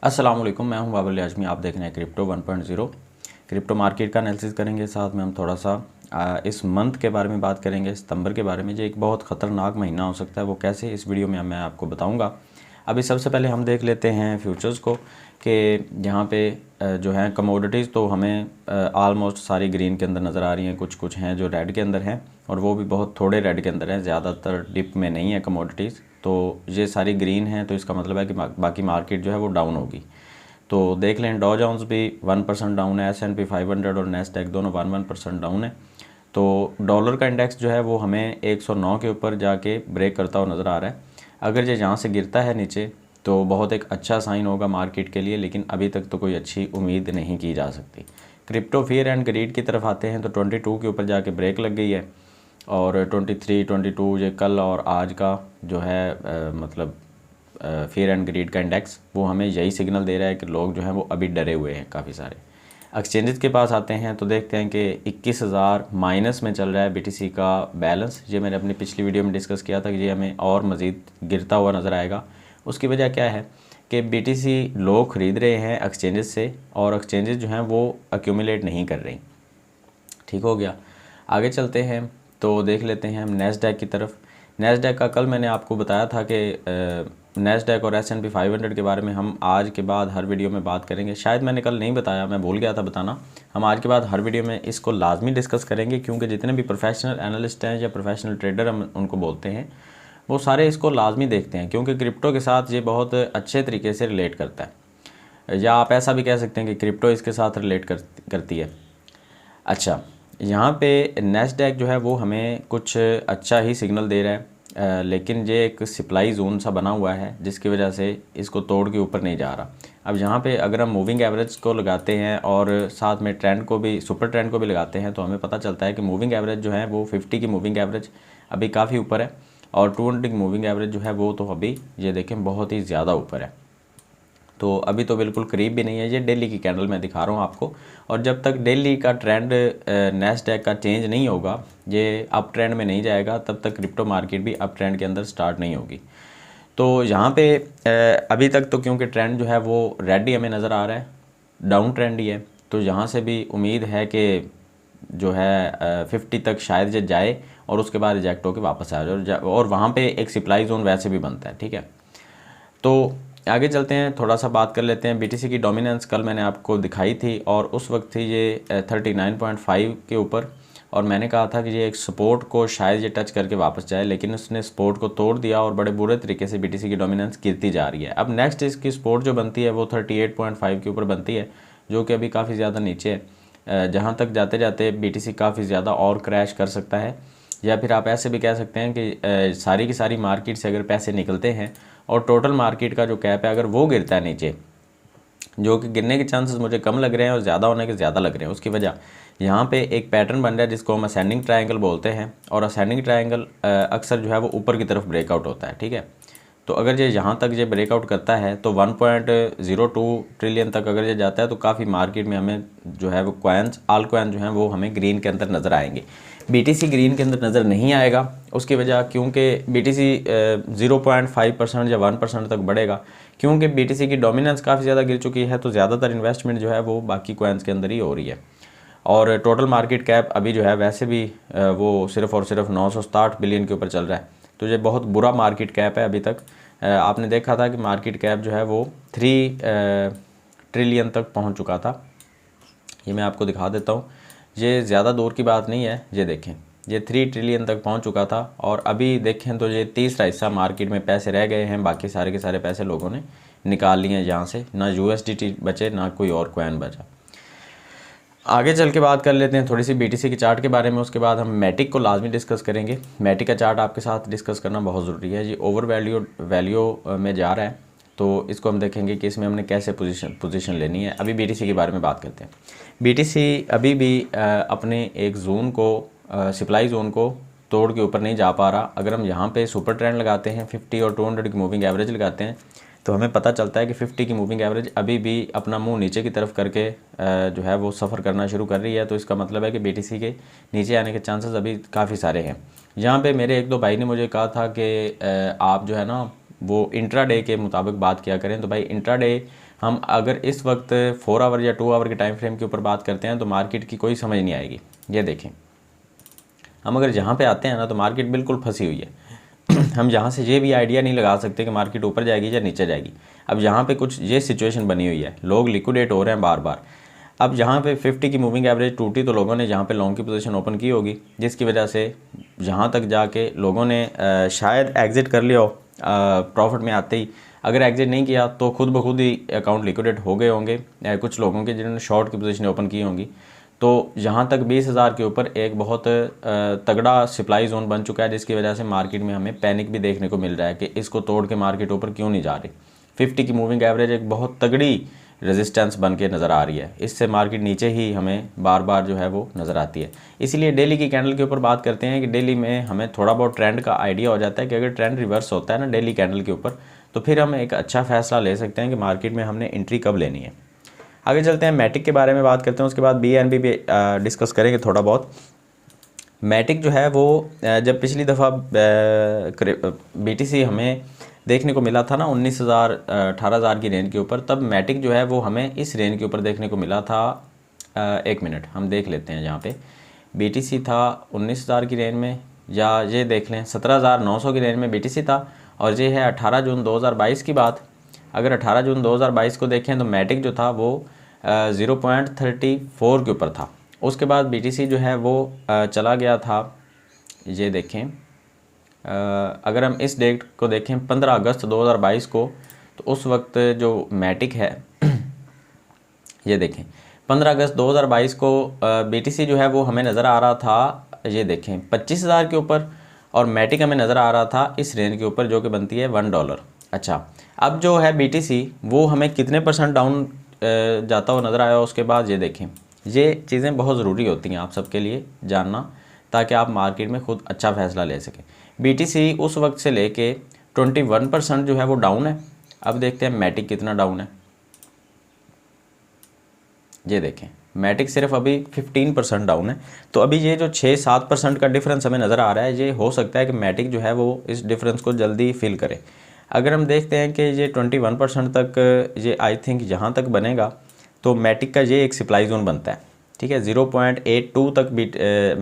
अस्सलाम वालेकुम, मैं हूं बाबर आजमी। आप देख रहे हैं क्रिप्टो 1.0। क्रिप्टो मार्केट का एनालिसिस करेंगे, साथ में हम थोड़ा सा इस मंथ के बारे में बात करेंगे, सितंबर के बारे में। जो एक बहुत ख़तरनाक महीना हो सकता है, वो कैसे, इस वीडियो में मैं आपको बताऊंगा। अभी सबसे पहले हम देख लेते हैं फ्यूचर्स को कि यहाँ पे जो है कमोडिटीज़ तो हमें आलमोस्ट सारी ग्रीन के अंदर नज़र आ रही हैं। कुछ कुछ हैं जो रेड के अंदर हैं, और वो भी बहुत थोड़े रेड के अंदर हैं, ज़्यादातर डिप में नहीं है कमोडिटीज़। तो ये सारी ग्रीन हैं, तो इसका मतलब है कि बाकी मार्केट जो है वो डाउन होगी। तो देख लें, डॉ जोन्स भी 1% डाउन है, S&P 500 और नैस्डैक दोनों 1% डाउन है। तो डॉलर का इंडेक्स जो है वो हमें 109 के ऊपर जाके ब्रेक करता हुआ नज़र आ रहा है। अगर ये यहाँ से गिरता है नीचे तो बहुत एक अच्छा साइन होगा मार्केट के लिए, लेकिन अभी तक तो कोई अच्छी उम्मीद नहीं की जा सकती। क्रिप्टो फियर एंड ग्रीड की तरफ आते हैं तो 22 के ऊपर जाके ब्रेक लग गई है, और 23, 22 ये कल और आज का जो है मतलब फियर एंड ग्रीड का इंडेक्स, वो हमें यही सिग्नल दे रहा है कि लोग जो हैं वो अभी डरे हुए हैं काफ़ी सारे। एक्सचेंजेस के पास आते हैं तो देखते हैं कि 21,000 माइनस में चल रहा है BTC का बैलेंस। ये मैंने अपनी पिछली वीडियो में डिस्कस किया था कि ये हमें और मज़ीद गिरता हुआ नज़र आएगा। उसकी वजह क्या है कि BTC लोग ख़रीद रहे हैं एक्सचेंजेस से, और एक्सचेंजेस जो हैं वो एक्यूमुलेट नहीं कर रही। ठीक हो गया। आगे चलते हैं तो देख लेते हैं हम नैस्डैक की तरफ। नैस्डैक का कल मैंने आपको बताया था कि नैस्डैक और S&P 500 के बारे में हम आज के बाद हर वीडियो में बात करेंगे। शायद मैंने कल नहीं बताया, मैं भूल गया था बताना। हम आज के बाद हर वीडियो में इसको लाजमी डिस्कस करेंगे, क्योंकि जितने भी प्रोफेशनल एनालिस्ट हैं या प्रोफेशनल ट्रेडर हम उनको बोलते हैं, वो सारे इसको लाजमी देखते हैं, क्योंकि क्रिप्टो के साथ ये बहुत अच्छे तरीके से रिलेट करता है। या आप ऐसा भी कह सकते हैं कि क्रिप्टो इसके साथ रिलेट करती है। अच्छा, यहाँ पे नैस्डैक जो है वो हमें कुछ अच्छा ही सिग्नल दे रहा है, लेकिन ये एक सप्लाई जोन सा बना हुआ है, जिसकी वजह से इसको तोड़ के ऊपर नहीं जा रहा। अब यहाँ पे अगर हम मूविंग एवरेज को लगाते हैं और साथ में ट्रेंड को भी, सुपर ट्रेंड को भी लगाते हैं, तो हमें पता चलता है कि मूविंग एवरेज जो है वो 50 की मूविंग एवरेज अभी काफ़ी ऊपर है, और 200 की मूविंग एवरेज जो है वो तो अभी ये देखें बहुत ही ज़्यादा ऊपर है। तो अभी तो बिल्कुल करीब भी नहीं है। ये डेली की कैंडल मैं दिखा रहा हूँ आपको, और जब तक डेली का ट्रेंड नैस्डैक का चेंज नहीं होगा, ये अप ट्रेंड में नहीं जाएगा, तब तक क्रिप्टो मार्केट भी अप ट्रेंड के अंदर स्टार्ट नहीं होगी। तो यहाँ पे अभी तक तो क्योंकि ट्रेंड जो है वो रेड ही हमें नज़र आ रहा है, डाउन ट्रेंड ही है, तो यहाँ से भी उम्मीद है कि जो है 50 तक शायद ये जाए, और उसके बाद रिजेक्ट होकर वापस आ जाए, और वहाँ पे एक सप्लाई जोन वैसे भी बनता है। ठीक है, तो आगे चलते हैं, थोड़ा सा बात कर लेते हैं। BTC की डोमिनेंस कल मैंने आपको दिखाई थी, और उस वक्त थी ये 39.5 के ऊपर, और मैंने कहा था कि ये एक सपोर्ट को शायद ये टच करके वापस जाए, लेकिन उसने सपोर्ट को तोड़ दिया, और बड़े बुरे तरीके से BTC की डोमिनेंस गिरती जा रही है। अब नेक्स्ट इसकी सपोर्ट जो बनती है वो 38.5 के ऊपर बनती है, जो कि अभी काफ़ी ज़्यादा नीचे है। जहाँ तक जाते जाते BTC काफ़ी ज़्यादा और क्रैश कर सकता है, या फिर आप ऐसे भी कह सकते हैं कि सारी की सारी मार्केट से अगर पैसे निकलते हैं और टोटल मार्केट का जो कैप है अगर वो गिरता है नीचे, जो कि गिरने के चांसेस मुझे कम लग रहे हैं और ज़्यादा होने के ज़्यादा लग रहे हैं। उसकी वजह यहाँ पे एक पैटर्न बन रहा है जिसको हम असेंडिंग ट्रायंगल बोलते हैं, और असेंडिंग ट्रायंगल अक्सर जो है वो ऊपर की तरफ ब्रेकआउट होता है। ठीक है, तो अगर ये यहाँ तक ये ब्रेकआउट करता है तो 1.02 ट्रिलियन तक अगर ये जाता है, तो काफ़ी मार्केट में हमें जो है वो कॉइन्स, आल कॉइन जो हैं वो हमें ग्रीन के अंदर नज़र आएंगे। BTC ग्रीन के अंदर नज़र नहीं आएगा। उसकी वजह क्योंकि BTC 0.5% या 1% तक बढ़ेगा, क्योंकि BTC की डोमिनेंस काफ़ी ज़्यादा गिर चुकी है, तो ज़्यादातर इन्वेस्टमेंट जो है वो बाकी कॉइन्स के अंदर ही हो रही है। और टोटल मार्केट कैप अभी जो है वैसे भी वो सिर्फ़ और सिर्फ 960 बिलियन के ऊपर चल रहा है, तो ये बहुत बुरा मार्केट कैप है। अभी तक आपने देखा था कि मार्केट कैप जो है वो 3 ट्रिलियन तक पहुंच चुका था। ये मैं आपको दिखा देता हूँ, ये ज़्यादा दूर की बात नहीं है। ये देखें, ये 3 ट्रिलियन तक पहुंच चुका था, और अभी देखें तो ये तीसरा हिस्सा मार्केट में पैसे रह गए हैं। बाकी सारे के सारे पैसे लोगों ने निकाल लिए हैं यहाँ से, ना USDT बचे ना कोई और कॉइन बचा। आगे चल के बात कर लेते हैं थोड़ी सी BTC के चार्ट के बारे में। उसके बाद हम मैटिक को लाजमी डिस्कस करेंगे। मैटिक का चार्ट आपके साथ डिस्कस करना बहुत ज़रूरी है। ये ओवर वैल्यू में जा रहा है, तो इसको हम देखेंगे कि इसमें हमने कैसे पोजीशन लेनी है। अभी BTC के बारे में बात करते हैं। BTC अभी भी अपने एक जोन को, सप्लाई जोन को तोड़ के ऊपर नहीं जा पा रहा। अगर हम यहाँ पे सुपर ट्रेंड लगाते हैं, 50 और 200 की मूविंग एवरेज लगाते हैं, तो हमें पता चलता है कि 50 की मूविंग एवरेज अभी भी अपना मुंह नीचे की तरफ करके जो है वो सफ़र करना शुरू कर रही है। तो इसका मतलब है कि BTC के नीचे आने के चांसेस अभी काफ़ी सारे हैं। यहाँ पे मेरे एक दो भाई ने मुझे कहा था कि आप जो है ना वो इंट्राडे के मुताबिक बात किया करें। तो भाई इंट्राडे हम अगर इस वक्त 4 आवर या 2 आवर के टाइम फ्रेम के ऊपर बात करते हैं तो मार्केट की कोई समझ नहीं आएगी। ये देखें, हम अगर जहाँ पे आते हैं ना तो मार्केट बिल्कुल फंसी हुई है। हम जहाँ से ये भी आइडिया नहीं लगा सकते कि मार्केट ऊपर जाएगी या नीचे जाएगी। अब यहाँ पे कुछ ये सिचुएशन बनी हुई है, लोग लिक्विडेट हो रहे हैं बार बार। अब जहाँ पे 50 की मूविंग एवरेज टूटी तो लोगों ने जहाँ पे लॉन्ग की पोजीशन ओपन की होगी, जिसकी वजह से जहाँ तक जाके लोगों ने शायद एग्ज़िट कर लिया हो प्रॉफिट में आते ही। अगर एग्ज़िट नहीं किया तो खुद ब खुद ही अकाउंट लिक्विडेट हो गए होंगे कुछ लोगों के जिन्होंने शॉर्ट की पोजीशन ओपन की होंगी। तो जहाँ तक 20,000 के ऊपर एक बहुत तगड़ा सप्लाई जोन बन चुका है, जिसकी वजह से मार्केट में हमें पैनिक भी देखने को मिल रहा है कि इसको तोड़ के मार्केट ऊपर क्यों नहीं जा रही। 50 की मूविंग एवरेज एक बहुत तगड़ी रेजिस्टेंस बन के नज़र आ रही है, इससे मार्केट नीचे ही हमें बार बार जो है वो नज़र आती है। इसीलिए डेली की कैंडल के ऊपर बात करते हैं कि डेली में हमें थोड़ा बहुत ट्रेंड का आइडिया हो जाता है कि अगर ट्रेंड रिवर्स होता है ना डेली कैंडल के ऊपर, तो फिर हम एक अच्छा फैसला ले सकते हैं कि मार्केट में हमने एंट्री कब लेनी है। आगे चलते हैं, मैटिक के बारे में बात करते हैं, उसके बाद BNB पे डिस्कस करेंगे थोड़ा बहुत। मैटिक जो है वो जब पिछली दफ़ा BTC हमें देखने को मिला था ना 19,000 18,000 की रेंज के ऊपर, तब मैटिक जो है वो हमें इस रेंज के ऊपर देखने को मिला था। 1 मिनट हम देख लेते हैं, जहाँ पे BTC था 19,000 की रेंज में, या ये देख लें 17,900 की रेंज में BTC था, और ये है 18 जून 2022 की बात। अगर 18 जून 2022 को देखें तो मैटिक जो था वो 0.34 के ऊपर था। उसके बाद BTC जो है वो चला गया था, ये देखें अगर हम इस डेट को देखें 15 अगस्त 2022 को, तो उस वक्त जो मैटिक है ये देखें 15 अगस्त 2022 को BTC जो है वो हमें नज़र आ रहा था, ये देखें 25,000 के ऊपर, और मैटिक हमें नज़र आ रहा था इस रेंज के ऊपर जो कि बनती है $1। अच्छा, अब जो है BTC वो हमें कितने % डाउन जाता हुआ नज़र आया। उसके बाद ये देखें, ये चीज़ें बहुत ज़रूरी होती हैं आप सबके लिए जानना, ताकि आप मार्केट में खुद अच्छा फ़ैसला ले सकें। BTC उस वक्त से लेके 21% जो है वो डाउन है। अब देखते हैं मैटिक कितना डाउन है। ये देखें, मैटिक सिर्फ अभी 15% डाउन है। तो अभी ये जो 6-7% का डिफरेंस हमें नज़र आ रहा है, ये हो सकता है कि मैटिक जो है वो इस डिफरेंस को जल्दी फिल करे। अगर हम देखते हैं कि ये 21% तक ये आई थिंक यहाँ तक बनेगा, तो मैटिक का ये एक सप्लाई जोन बनता है, ठीक है। 0.82 तक भी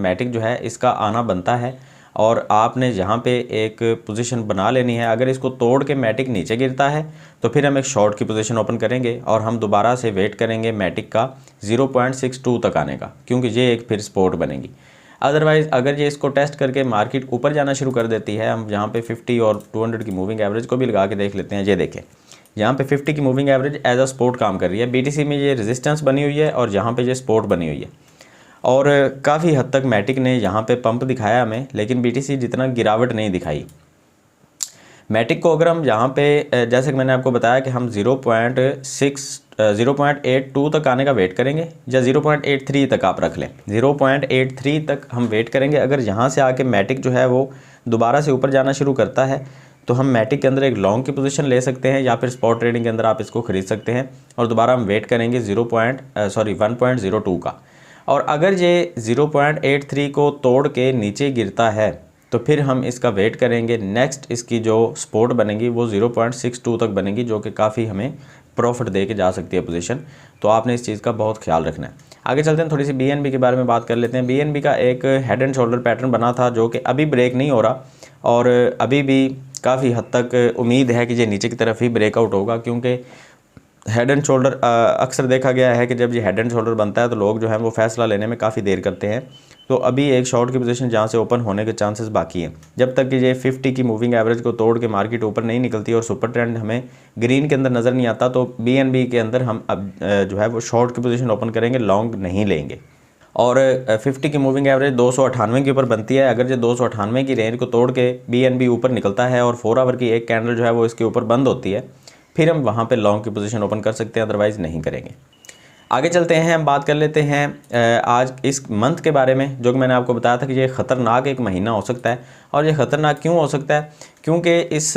मैटिक जो है इसका आना बनता है, और आपने यहाँ पे एक पोजीशन बना लेनी है। अगर इसको तोड़ के मैटिक नीचे गिरता है तो फिर हम एक शॉर्ट की पोजीशन ओपन करेंगे, और हम दोबारा से वेट करेंगे मैटिक का 0.62 तक आने का, क्योंकि ये एक फिर सपोर्ट बनेगी। अदरवाइज़ अगर ये इसको टेस्ट करके मार्केट ऊपर जाना शुरू कर देती है, हम यहाँ पे 50 और 200 की मूविंग एवरेज को भी लगा के देख लेते हैं। ये देखें, यहाँ पे 50 की moving average as a support काम कर रही है। BTC में ये रेजिस्टेंस बनी हुई है और यहाँ पे ये सपोर्ट बनी हुई है, और काफ़ी हद तक मैटिक ने यहाँ पे पंप दिखाया हमें, लेकिन BTC जितना गिरावट नहीं दिखाई। मैटिक को अगर हम यहाँ पे जैसे कि मैंने आपको बताया कि हम 0.82 तक आने का वेट करेंगे, या 0.83 तक आप रख लें, 0.83 तक हम वेट करेंगे। अगर यहाँ से आके मैटिक जो है वो दोबारा से ऊपर जाना शुरू करता है, तो हम मैटिक के अंदर एक लॉन्ग की पोजीशन ले सकते हैं, या फिर स्पॉट ट्रेडिंग के अंदर आप इसको खरीद सकते हैं, और दोबारा हम वेट करेंगे 1.02 का। और अगर ये 0.83 को तोड़ के नीचे गिरता है तो फिर हम इसका वेट करेंगे। नेक्स्ट इसकी जो सपोर्ट बनेगी वो 0.62 तक बनेगी, जो कि काफ़ी हमें प्रॉफिट दे के जा सकती है पोजीशन। तो आपने इस चीज़ का बहुत ख्याल रखना है। आगे चलते हैं, थोड़ी सी BNB के बारे में बात कर लेते हैं। BNB का एक हेड एंड शोल्डर पैटर्न बना था जो कि अभी ब्रेक नहीं हो रहा, और अभी भी काफ़ी हद तक उम्मीद है कि ये नीचे की तरफ ही ब्रेकआउट होगा, क्योंकि हेड एंड शोल्डर अक्सर देखा गया है कि जब ये हेड एंड शोल्डर बनता है तो लोग जो हैं वो फैसला लेने में काफ़ी देर करते हैं। तो अभी एक शॉर्ट की पोजीशन जहाँ से ओपन होने के चांसेस बाकी हैं। जब तक कि ये 50 की मूविंग एवरेज को तोड़ के मार्केट ऊपर नहीं निकलती और सुपर ट्रेंड हमें ग्रीन के अंदर नज़र नहीं आता, तो BNB के अंदर हम अब जो है वो शॉर्ट की पोजीशन ओपन करेंगे, लॉन्ग नहीं लेंगे। और 50 की मूविंग एवरेज 298 के ऊपर बनती है। अगर ये 298 की रेंज को तोड़ के BNB ऊपर निकलता है और 4 आवर की एक कैंडल जो है वो इसके ऊपर बंद होती है, फिर हम वहाँ पे लॉन्ग की पोजीशन ओपन कर सकते हैं, अदरवाइज़ नहीं करेंगे। आगे चलते हैं, हम बात कर लेते हैं आज इस मंथ के बारे में, जो कि मैंने आपको बताया था कि ये ख़तरनाक एक महीना हो सकता है। और ये ख़तरनाक क्यों हो सकता है? क्योंकि इस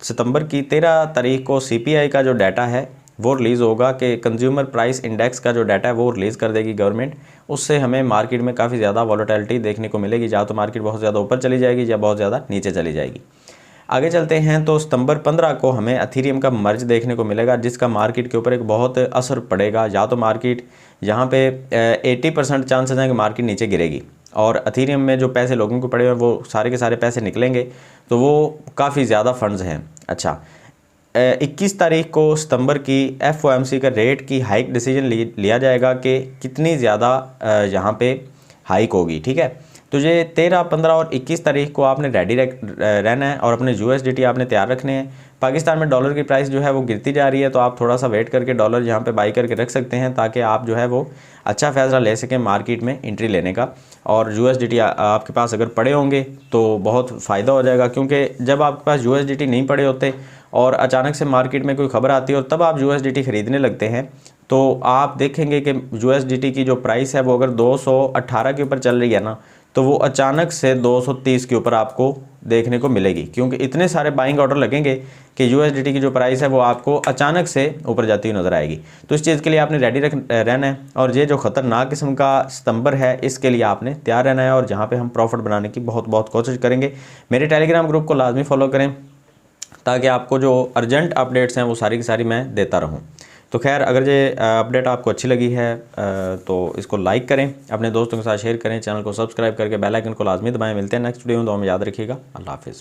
सितंबर की 13 तारीख को CPI का जो डाटा है वो रिलीज़ होगा, कि कंज्यूमर प्राइस इंडेक्स का जो डाटा है वो रिलीज़ कर देगी गवर्नमेंट। उससे हमें मार्केट में काफ़ी ज़्यादा वॉलेटिलिटी देखने को मिलेगी, या तो मार्केट बहुत ज़्यादा ऊपर चली जाएगी या बहुत ज़्यादा नीचे चली जाएगी। आगे चलते हैं तो सितंबर 15 को हमें एथेरियम का मर्ज देखने को मिलेगा, जिसका मार्केट के ऊपर एक बहुत असर पड़ेगा। या तो मार्केट यहाँ पे 80% चांसेस हैं कि मार्केट नीचे गिरेगी और एथेरियम में जो पैसे लोगों को पड़े हुए हैं वो सारे के सारे पैसे निकलेंगे, तो वो काफ़ी ज़्यादा फंड्स हैं। अच्छा, 21 तारीख को सितंबर की FOMC का रेट की हाइक डिसीजन लिया जाएगा कि कितनी ज़्यादा यहाँ पे हाइक होगी। ठीक है, तो ये 13, 15 और 21 तारीख को आपने रेडी रहना है और अपने USDT आपने तैयार रखने हैं। पाकिस्तान में डॉलर की प्राइस जो है वो गिरती जा रही है, तो आप थोड़ा सा वेट करके डॉलर यहाँ पे बाई करके रख सकते हैं, ताकि आप जो है वो अच्छा फैसला ले सकें मार्केट में एंट्री लेने का। और USDT आपके पास अगर पड़े होंगे तो बहुत फ़ायदा हो जाएगा, क्योंकि जब आपके पास USDT नहीं पड़े होते और अचानक से मार्केट में कोई खबर आती है और तब आप USDT ख़रीदने लगते हैं, तो आप देखेंगे कि USDT की जो प्राइस है वो अगर 218 के ऊपर चल रही है ना, तो वो अचानक से 230 के ऊपर आपको देखने को मिलेगी, क्योंकि इतने सारे बाइंग ऑर्डर लगेंगे कि USDT की जो प्राइस है वो आपको अचानक से ऊपर जाती हुई नज़र आएगी। तो इस चीज़ के लिए आपने रेडी रहना है, और ये जो ख़तरनाक किस्म का सितंबर है इसके लिए आपने तैयार रहना है, और जहाँ पे हम प्रॉफिट बनाने की बहुत कोशिश करेंगे। मेरे टेलीग्राम ग्रुप को लाजमी फॉलो करें, ताकि आपको जो अर्जेंट अपडेट्स हैं वो सारी की सारी मैं देता रहूँ। तो खैर, अगर ये अपडेट आपको अच्छी लगी है तो इसको लाइक करें, अपने दोस्तों के साथ शेयर करें, चैनल को सब्सक्राइब करके बेल आइकन को लाजमी दबाएं। मिलते हैं नेक्स्ट वीडियो में, तो हमें याद रखिएगा। अल्लाह हाफिज़।